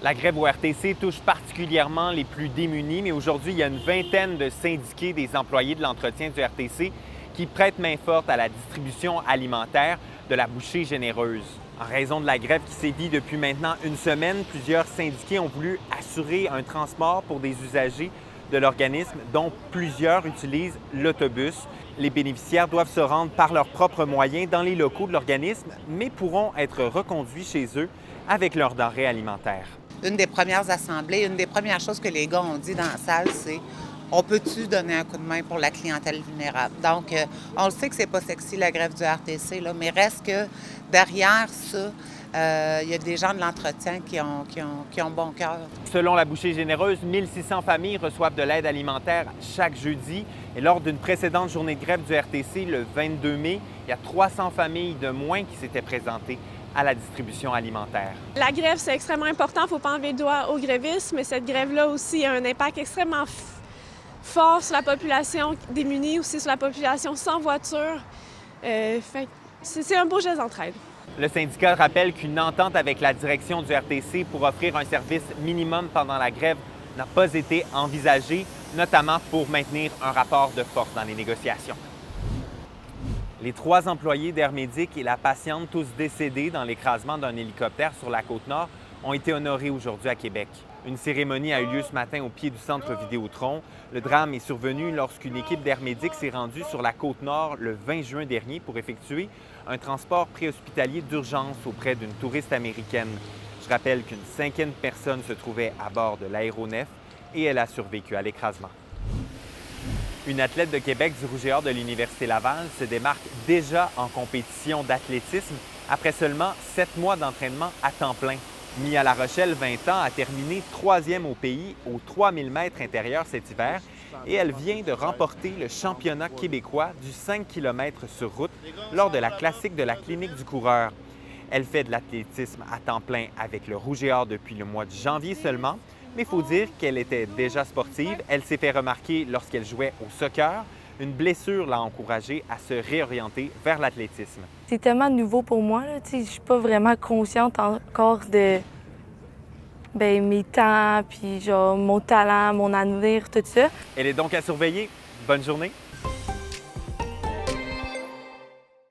La grève au RTC touche particulièrement les plus démunis, mais aujourd'hui, il y a une vingtaine de syndiqués des employés de l'entretien du RTC qui prêtent main forte à la distribution alimentaire de la bouchée généreuse. En raison de la grève qui sévit depuis maintenant une semaine, plusieurs syndiqués ont voulu assurer un transport pour des usagers de l'organisme, dont plusieurs utilisent l'autobus. Les bénéficiaires doivent se rendre par leurs propres moyens dans les locaux de l'organisme, mais pourront être reconduits chez eux avec leurs denrées alimentaires. Une des premières assemblées, une des premières choses que les gars ont dit dans la salle, c'est « On peut-tu donner un coup de main pour la clientèle vulnérable? » Donc, on le sait que c'est pas sexy, la grève du RTC, là, mais reste que derrière ça, il y a des gens de l'entretien qui ont bon cœur. Selon la bouchée généreuse, 1600 familles reçoivent de l'aide alimentaire chaque jeudi. Et lors d'une précédente journée de grève du RTC, le 22 mai, il y a 300 familles de moins qui s'étaient présentées à la distribution alimentaire. La grève, c'est extrêmement important. Il ne faut pas enlever le doigt aux grévistes, mais cette grève-là aussi a un impact extrêmement fort sur la population démunie, aussi sur la population sans voiture. C'est un beau geste d'entraide. Le syndicat rappelle qu'une entente avec la direction du RTC pour offrir un service minimum pendant la grève n'a pas été envisagée, notamment pour maintenir un rapport de force dans les négociations. Les 3 employés d'Air Médic et la patiente, tous décédés dans l'écrasement d'un hélicoptère sur la Côte-Nord, ont été honorés aujourd'hui à Québec. Une cérémonie a eu lieu ce matin au pied du centre Vidéotron. Le drame est survenu lorsqu'une équipe d'Air Médic s'est rendue sur la Côte-Nord le 20 juin dernier pour effectuer un transport préhospitalier d'urgence auprès d'une touriste américaine. Je rappelle qu'une 5e personne se trouvait à bord de l'aéronef et elle a survécu à l'écrasement. Une athlète de Québec du Rouge et Or de l'Université Laval se démarque déjà en compétition d'athlétisme après seulement 7 mois d'entraînement à temps plein. Mia La Rochelle, 20 ans, a terminé 3e au pays aux 3000 mètres intérieurs cet hiver et elle vient de remporter le championnat québécois du 5 km sur route lors de la classique de la Clinique du coureur. Elle fait de l'athlétisme à temps plein avec le Rouge et Or depuis le mois de janvier seulement, mais il faut dire qu'elle était déjà sportive. Elle s'est fait remarquer lorsqu'elle jouait au soccer. Une blessure l'a encouragée à se réorienter vers l'athlétisme. C'est tellement nouveau pour moi, je ne suis pas vraiment consciente encore de mes temps, puis genre mon talent, mon avenir, tout ça. Elle est donc à surveiller. Bonne journée!